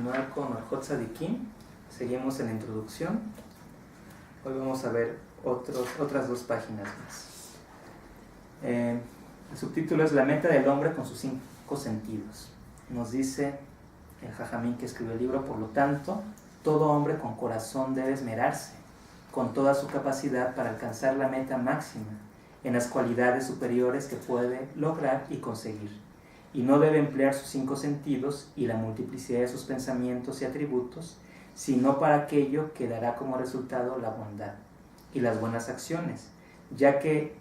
continuar con Orjot Tzadikim. Seguimos en la introducción. Hoy vamos a ver otras 2 páginas más. El subtítulo es La meta del hombre con sus 5 sentidos. Nos dice el Jajamín que escribió el libro: por lo tanto, todo hombre con corazón debe esmerarse con toda su capacidad para alcanzar la meta máxima en las cualidades superiores que puede lograr y conseguir, y no debe emplear sus 5 sentidos y la multiplicidad de sus pensamientos y atributos, sino para aquello que dará como resultado la bondad y las buenas acciones, ya que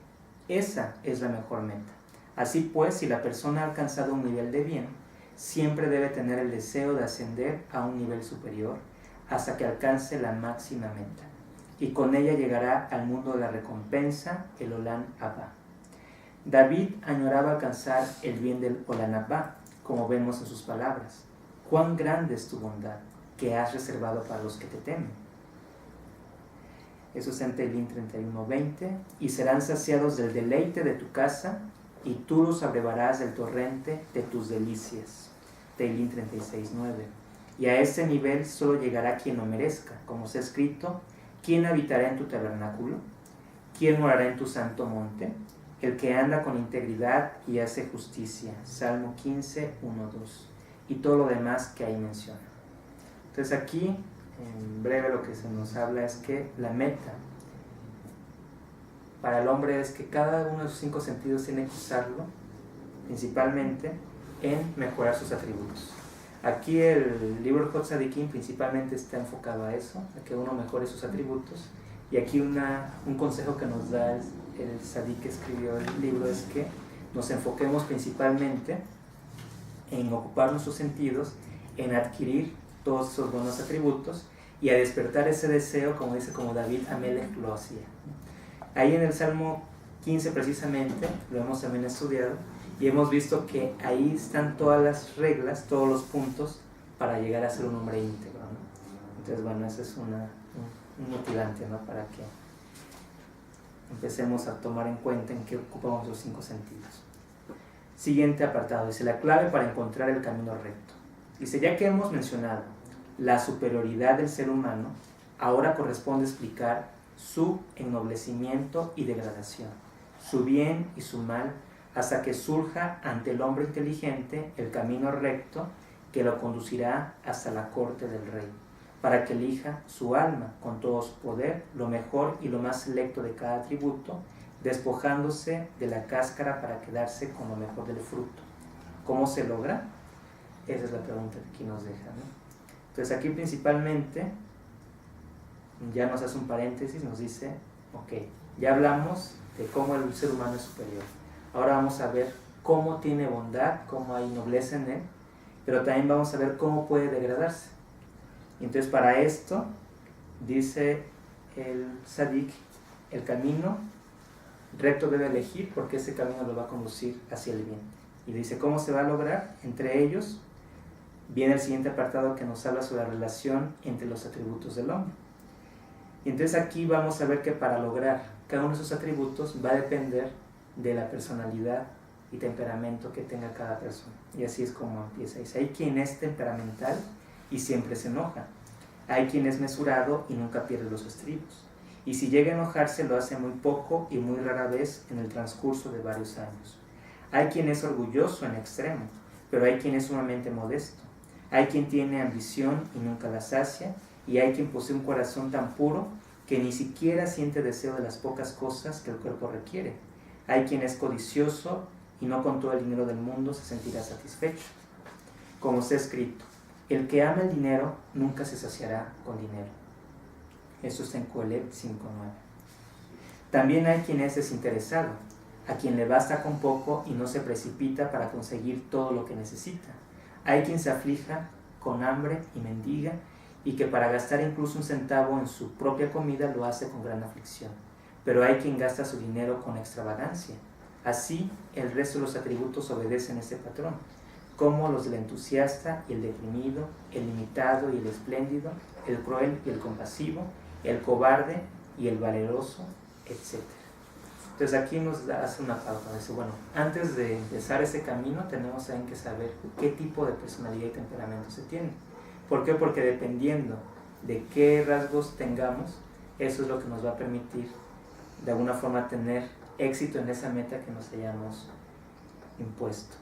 esa es la mejor meta. Así pues, si la persona ha alcanzado un nivel de bien, siempre debe tener el deseo de ascender a un nivel superior hasta que alcance la máxima meta, y con ella llegará al mundo de la recompensa, el Olam Abba. David añoraba alcanzar el bien del Olam Abba, como vemos en sus palabras: cuán grande es tu bondad, que has reservado para los que te temen. Eso es en Teilín 31:20. Y serán saciados del deleite de tu casa, y tú los abrevarás del torrente de tus delicias. Teilín 36:9. Y a ese nivel solo llegará quien lo merezca, como está escrito: ¿quién habitará en tu tabernáculo? ¿Quién morará en tu santo monte? El que anda con integridad y hace justicia. Salmo 15:1-2. Y todo lo demás que ahí menciona. Entonces aquí, en breve, lo que se nos habla es que la meta para el hombre es que cada uno de sus 5 sentidos tiene que usarlo principalmente en mejorar sus atributos. Aquí el libro Orjot Tzadikim principalmente está enfocado a eso, a que uno mejore sus atributos. Y aquí un consejo que nos da el tzadik que escribió el libro es que nos enfoquemos principalmente en ocupar nuestros sentidos, en adquirir todos esos buenos atributos y a despertar ese deseo, como dice, como David Amelech lo hacía. Ahí en el Salmo 15 precisamente, lo hemos también estudiado, y hemos visto que ahí están todas las reglas, todos los puntos para llegar a ser un hombre íntegro, ¿no? Entonces, bueno, eso es un motivante, ¿no? Para que empecemos a tomar en cuenta en qué ocupamos los 5 sentidos. Siguiente apartado, dice: la clave para encontrar el camino recto. Dice: ya que hemos mencionado la superioridad del ser humano, ahora corresponde explicar su ennoblecimiento y degradación, su bien y su mal, hasta que surja ante el hombre inteligente el camino recto que lo conducirá hasta la corte del rey, para que elija su alma con todo su poder, lo mejor y lo más selecto de cada atributo, despojándose de la cáscara para quedarse con lo mejor del fruto. ¿Cómo se logra? Esa es la pregunta que aquí nos deja, ¿no? Entonces aquí principalmente ya nos hace un paréntesis, nos dice: ok, ya hablamos de cómo el ser humano es superior. Ahora vamos a ver cómo tiene bondad, cómo hay nobleza en él, pero también vamos a ver cómo puede degradarse. Entonces, para esto, dice el tzadik, el camino recto debe elegir, porque ese camino lo va a conducir hacia el bien. Y dice cómo se va a lograr. Entre ellos viene el siguiente apartado que nos habla sobre la relación entre los atributos del hombre. Y entonces aquí vamos a ver que para lograr cada uno de esos atributos va a depender de la personalidad y temperamento que tenga cada persona. Y así es como empieza. Dice: hay quien es temperamental y siempre se enoja. Hay quien es mesurado y nunca pierde los estribos. Y si llega a enojarse, lo hace muy poco y muy rara vez en el transcurso de varios años. Hay quien es orgulloso en extremo, pero hay quien es sumamente modesto. Hay quien tiene ambición y nunca la sacia, y hay quien posee un corazón tan puro que ni siquiera siente deseo de las pocas cosas que el cuerpo requiere. Hay quien es codicioso y no con todo el dinero del mundo se sentirá satisfecho. Como está escrito: el que ama el dinero nunca se saciará con dinero. Eso está en Coelet 5:9. También hay quien es desinteresado, a quien le basta con poco y no se precipita para conseguir todo lo que necesita. Hay quien se aflija con hambre y mendiga, y que para gastar incluso un centavo en su propia comida lo hace con gran aflicción. Pero hay quien gasta su dinero con extravagancia. Así, el resto de los atributos obedecen este patrón, como los del entusiasta y el deprimido, el limitado y el espléndido, el cruel y el compasivo, el cobarde y el valeroso, etc. Entonces aquí nos hace una pauta. Dice: bueno, antes de empezar ese camino tenemos también que saber qué tipo de personalidad y temperamento se tiene. ¿Por qué? Porque dependiendo de qué rasgos tengamos, eso es lo que nos va a permitir de alguna forma tener éxito en esa meta que nos hayamos impuesto.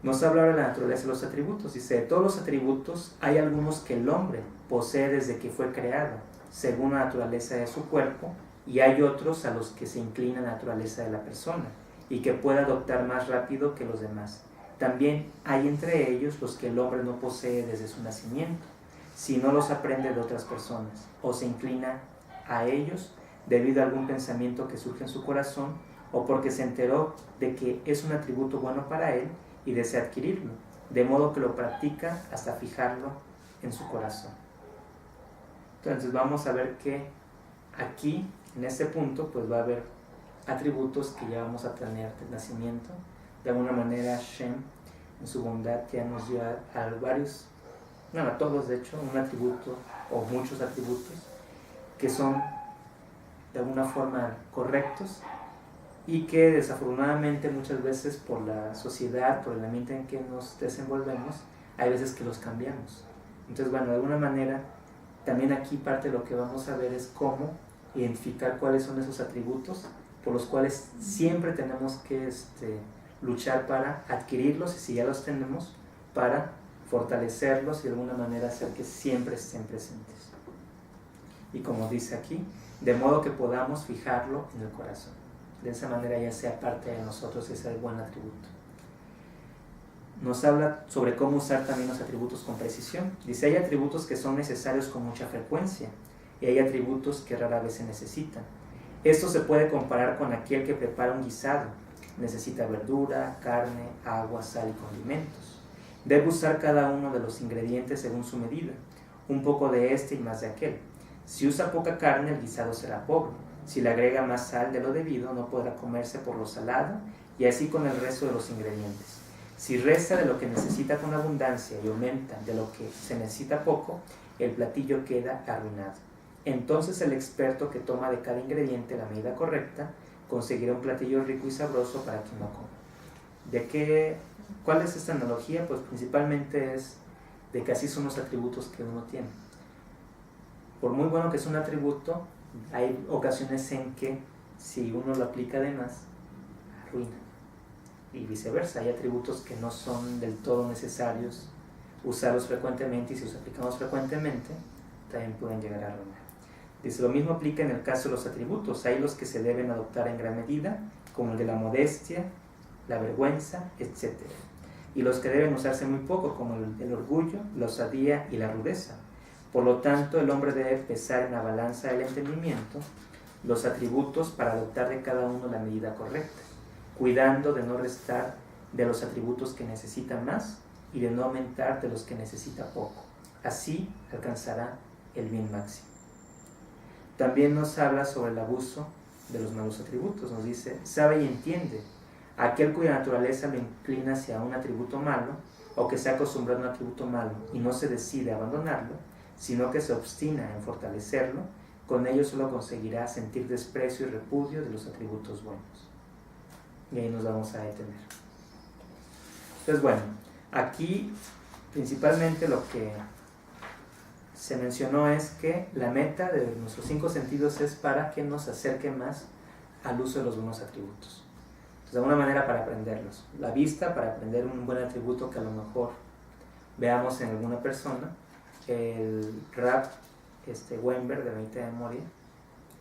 Nos habla ahora de la naturaleza de los atributos. Dice, de todos los atributos hay algunos que el hombre posee desde que fue creado, según la naturaleza de su cuerpo, y hay otros a los que se inclina la naturaleza de la persona y que puede adoptar más rápido que los demás. También hay entre ellos los que el hombre no posee desde su nacimiento, si no los aprende de otras personas o se inclina a ellos debido a algún pensamiento que surge en su corazón o porque se enteró de que es un atributo bueno para él y desea adquirirlo, de modo que lo practica hasta fijarlo en su corazón. Entonces vamos a ver que aquí, en este punto, pues va a haber atributos que ya vamos a tener de nacimiento. De alguna manera Shem, en su bondad, ya nos dio a todos de hecho, un atributo o muchos atributos que son de alguna forma correctos y que desafortunadamente muchas veces por la sociedad, por el ambiente en que nos desenvolvemos, hay veces que los cambiamos. Entonces, bueno, de alguna manera, también aquí parte de lo que vamos a ver es cómo identificar cuáles son esos atributos por los cuales siempre tenemos que luchar para adquirirlos y si ya los tenemos, para fortalecerlos y de alguna manera hacer que siempre estén presentes. Y como dice aquí, de modo que podamos fijarlo en el corazón. De esa manera ya sea parte de nosotros ese buen atributo. Nos habla sobre cómo usar también los atributos con precisión. Dice, hay atributos que son necesarios con mucha frecuencia y hay atributos que rara vez se necesitan. Esto se puede comparar con aquel que prepara un guisado. Necesita verdura, carne, agua, sal y condimentos. Debe usar cada uno de los ingredientes según su medida, un poco de este y más de aquel. Si usa poca carne, el guisado será pobre. Si le agrega más sal de lo debido, no podrá comerse por lo salado, y así con el resto de los ingredientes. Si resta de lo que necesita con abundancia y aumenta de lo que se necesita poco, el platillo queda arruinado. Entonces el experto que toma de cada ingrediente la medida correcta, conseguirá un platillo rico y sabroso para quien no come. ¿Cuál es esta analogía? Pues principalmente es de que así son los atributos que uno tiene. Por muy bueno que es un atributo, hay ocasiones en que si uno lo aplica de más, arruina. Y viceversa, hay atributos que no son del todo necesarios usarlos frecuentemente y si los aplicamos frecuentemente, también pueden llegar a arruinar. Dice, lo mismo aplica en el caso de los atributos. Hay los que se deben adoptar en gran medida, como el de la modestia, la vergüenza, etc. Y los que deben usarse muy poco, como el orgullo, la osadía y la rudeza. Por lo tanto, el hombre debe pesar en la balanza del entendimiento los atributos para adoptar de cada uno la medida correcta, cuidando de no restar de los atributos que necesitan más y de no aumentar de los que necesita poco. Así alcanzará el bien máximo. También nos habla sobre el abuso de los malos atributos. Nos dice, sabe y entiende, aquel cuya naturaleza lo inclina hacia un atributo malo o que se ha acostumbrado a un atributo malo y no se decide a abandonarlo, sino que se obstina en fortalecerlo, con ello solo conseguirá sentir desprecio y repudio de los atributos buenos. Y ahí nos vamos a detener. Entonces, bueno, aquí principalmente lo que se mencionó es que la meta de nuestros 5 sentidos es para que nos acerque más al uso de los buenos atributos. Entonces, de alguna manera para aprenderlos. La vista, para aprender un buen atributo que a lo mejor veamos en alguna persona. El Rab Weinberg, de la Medita de Moria,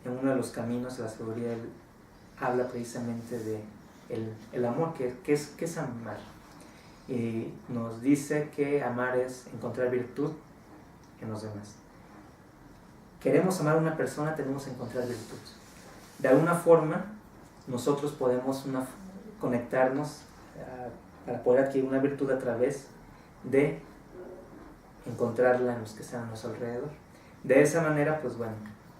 en uno de los caminos de la sabiduría, él habla precisamente de el amor, que es amar. Y nos dice que amar es encontrar virtud en los demás. Queremos amar a una persona, tenemos que encontrar virtud. De alguna forma, nosotros podemos conectarnos para poder adquirir una virtud a través de encontrarla en los que están a nuestro alrededor. De esa manera, pues bueno,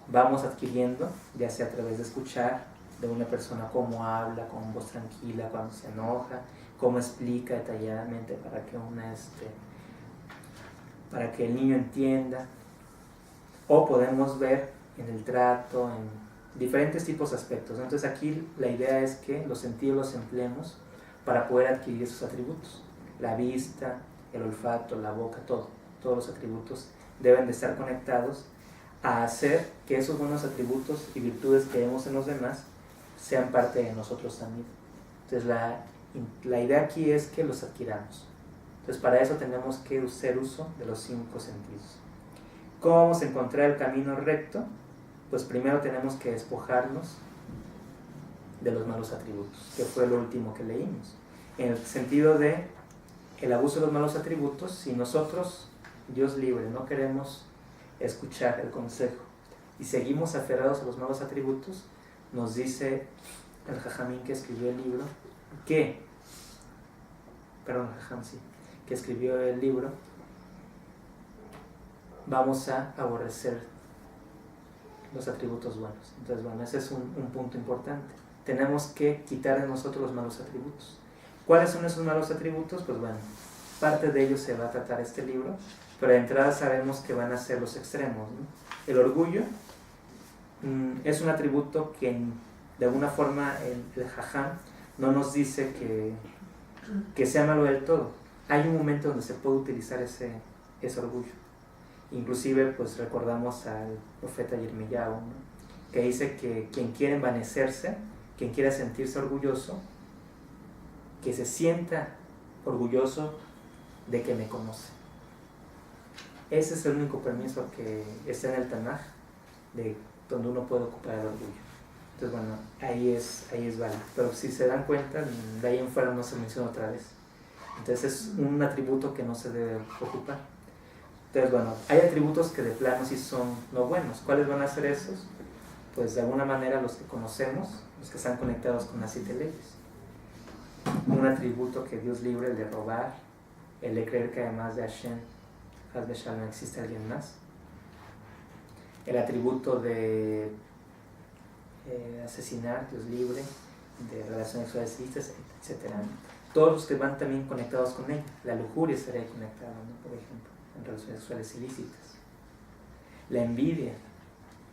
vamos adquiriendo, ya sea a través de escuchar de una persona cómo habla, con voz tranquila, cuando se enoja, cómo explica detalladamente para que el niño entienda, o podemos ver en el trato, en diferentes tipos de aspectos. Entonces aquí la idea es que los sentidos los empleemos para poder adquirir esos atributos, la vista, el olfato, la boca, todo. todos los atributos deben de estar conectados a hacer que esos buenos atributos y virtudes que vemos en los demás sean parte de nosotros también. Entonces la idea aquí es que los adquiramos. Entonces para eso tenemos que hacer uso de los 5 sentidos. ¿Cómo vamos a encontrar el camino recto? Pues primero tenemos que despojarnos de los malos atributos, que fue lo último que leímos. En el sentido de el abuso de los malos atributos, si nosotros, Dios libre, no queremos escuchar el consejo y seguimos aferrados a los malos atributos, nos dice el Jajamín que escribió el libro, que escribió el libro, vamos a aborrecer los atributos buenos. Entonces, bueno, ese es un punto importante. Tenemos que quitar de nosotros los malos atributos. ¿Cuáles son esos malos atributos? Pues bueno, parte de ellos se va a tratar este libro, pero de entrada sabemos que van a ser los extremos, ¿no? El orgullo es un atributo que de alguna forma el Jajam no nos dice que sea malo del todo. Hay un momento donde se puede utilizar ese orgullo. Inclusive pues recordamos al profeta Yirmiyahu, ¿no? Que dice que quien quiere envanecerse, quien quiera sentirse orgulloso, que se sienta orgulloso de que me conoce. Ese es el único permiso que está en el Tanaj, de donde uno puede ocupar el orgullo. Entonces bueno, ahí es válido. Pero si se dan cuenta, de ahí en fuera no se menciona otra vez. Entonces es un atributo que no se debe ocupar. Entonces bueno, hay atributos que de plano sí son no buenos. ¿Cuáles van a ser esos? Pues de alguna manera los que conocemos, los que están conectados con las 7 leyes. Un atributo que Dios libre, el de robar, el de creer que además de Hashem, no existe alguien más. El atributo de asesinar, Dios libre, de relaciones sexuales ilícitas, etc. Todos los que van también conectados con él. La lujuria estaría conectada, ¿no? Por ejemplo, en relaciones sexuales ilícitas. La envidia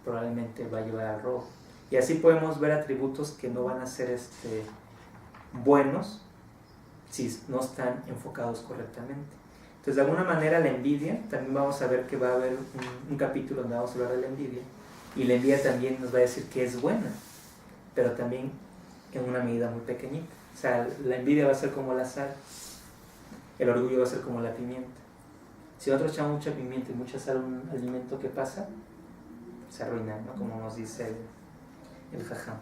probablemente va a llevar al robo. Y así podemos ver atributos que no van a ser buenos si no están enfocados correctamente. Entonces, de alguna manera, la envidia, también vamos a ver que va a haber un capítulo donde vamos a hablar de la envidia, y la envidia también nos va a decir que es buena, pero también en una medida muy pequeñita. O sea, la envidia va a ser como la sal, el orgullo va a ser como la pimienta. Si nosotros echamos mucha pimienta y mucha sal a un alimento, ¿qué pasa? Se arruina, ¿no? Como nos dice el Jajam.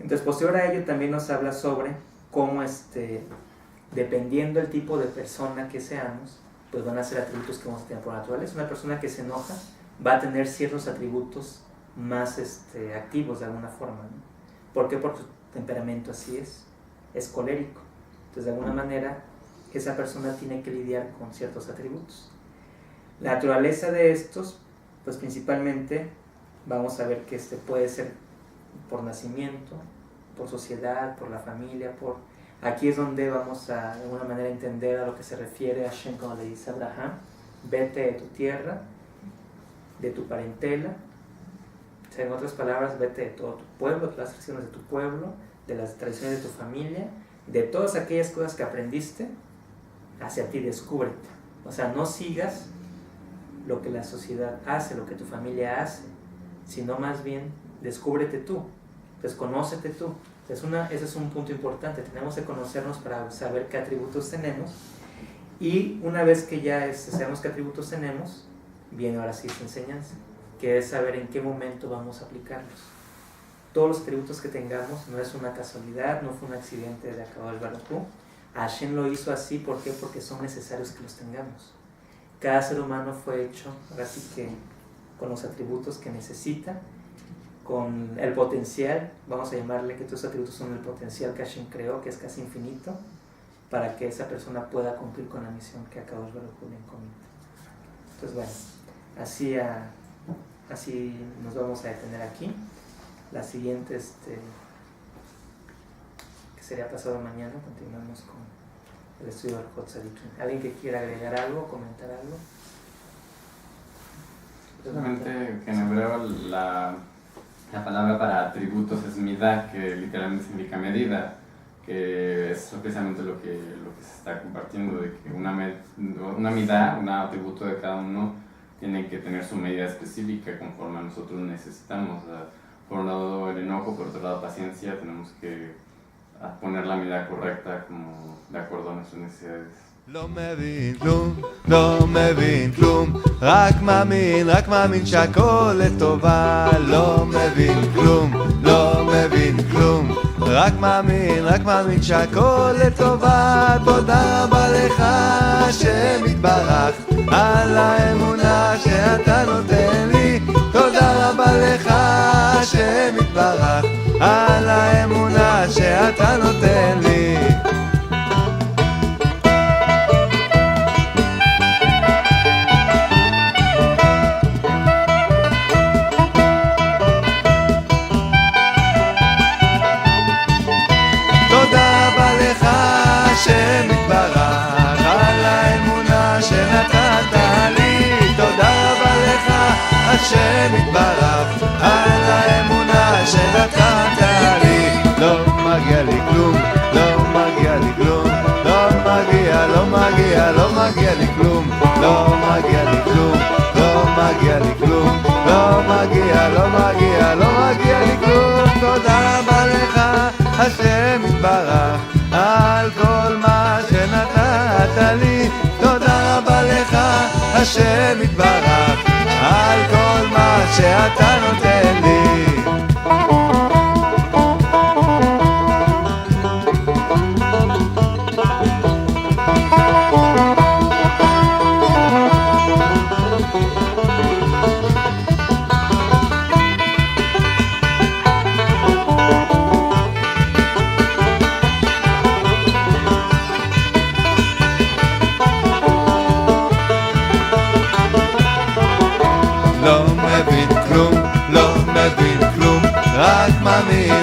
Entonces, posterior a ello, también nos habla sobre cómo dependiendo del tipo de persona que seamos, pues van a ser atributos que vamos a tener por naturaleza. Una persona que se enoja va a tener ciertos atributos más activos de alguna forma, ¿no? ¿Por qué? Porque su temperamento así es colérico. Entonces, de alguna manera, esa persona tiene que lidiar con ciertos atributos. La naturaleza de estos, pues principalmente vamos a ver que puede ser por nacimiento, por sociedad, por la familia, aquí es donde vamos a de alguna manera entender a lo que se refiere a Hashem cuando le dice a Abraham: vete de tu tierra, de tu parentela, o sea, en otras palabras, vete de todo tu pueblo, de las tradiciones de tu pueblo, de las tradiciones de tu familia, de todas aquellas cosas que aprendiste, hacia ti, descúbrete. O sea, no sigas lo que la sociedad hace, lo que tu familia hace, sino más bien descúbrete tú, desconócete tú. Ese es un punto importante. Tenemos que conocernos para saber qué atributos tenemos, y una vez que ya sabemos qué atributos tenemos, viene ahora sí su enseñanza, que es saber en qué momento vamos a aplicarlos. Todos los atributos que tengamos no es una casualidad, no fue un accidente de Akadosh Baruj Hu. Hashem lo hizo así. ¿Por qué? Porque son necesarios que los tengamos. Cada ser humano fue hecho, ahora sí que con los atributos que necesita, con el potencial, vamos a llamarle que todos los atributos son el potencial que Hashem creó, que es casi infinito, para que esa persona pueda cumplir con la misión que Akadosh Baruj Hu le encomienda. Entonces, bueno, así nos vamos a detener aquí. La siguiente, que sería pasado mañana, continuamos con el estudio del Hot Tzadikim. ¿Alguien que quiera agregar algo, comentar algo? Solamente que en hebreo la palabra para atributos es midah, que literalmente significa medida, que es precisamente lo que se está compartiendo, de que una midá, un atributo de cada uno, tiene que tener su medida específica conforme a nosotros necesitamos. O sea, por un lado el enojo, por otro lado paciencia, tenemos que poner la medida correcta como de acuerdo a nuestras necesidades. לא מבין כלום, לא מבין כלום, רק מאמין שהכל לטובה. לא מבין כלום, לא מבין כלום, רק מאמין שהכל לטובה. תודה רבה לך השם יתברך על האמונה שאתה נותן לי. תודה רבה לך השם יתברך על האמונה שאתה נותן לי. השם יתברך על האמונה שנתת לי. תודה רבה לך השם יתברך על האמונה שנתת לי. לא מגיע לי כלום, לא מגיע לי כלום, לא מגיע לי כלום, לא מגיע לי כלום, לא מגיע לי כלום, לא מגיע לי כלום. תודה רבה לך השם יתברך על כל מה שנתת לי. תודה רבה לך השם יתברך על כל מה שאתה נותן לי.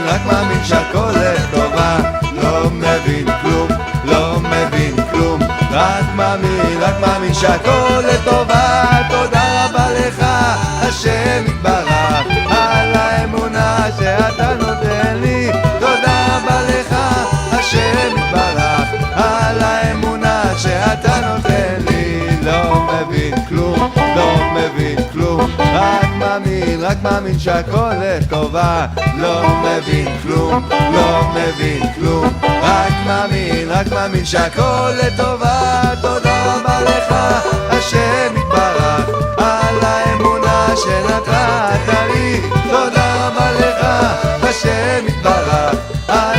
רק מאמין שהכל לטובה. לא מבין כלום, לא מבין כלום, רק מאמין שהכל לטובה. תודה רבה לך השם יתברך על האמונה שאתה נותן לי. תודה רבה לך השם יתברך על האמונה שאתה נותן לי. לא מבין כלום, לא מבין כלום, רק מאמין שהכל לטובה. לא מבין כלום, לא מבין כלום, רק מאמין שהכל לטובה. תודה רבה לך השם יתברך על האמונה שנתת לי. תודה רבה לך השם יתברך על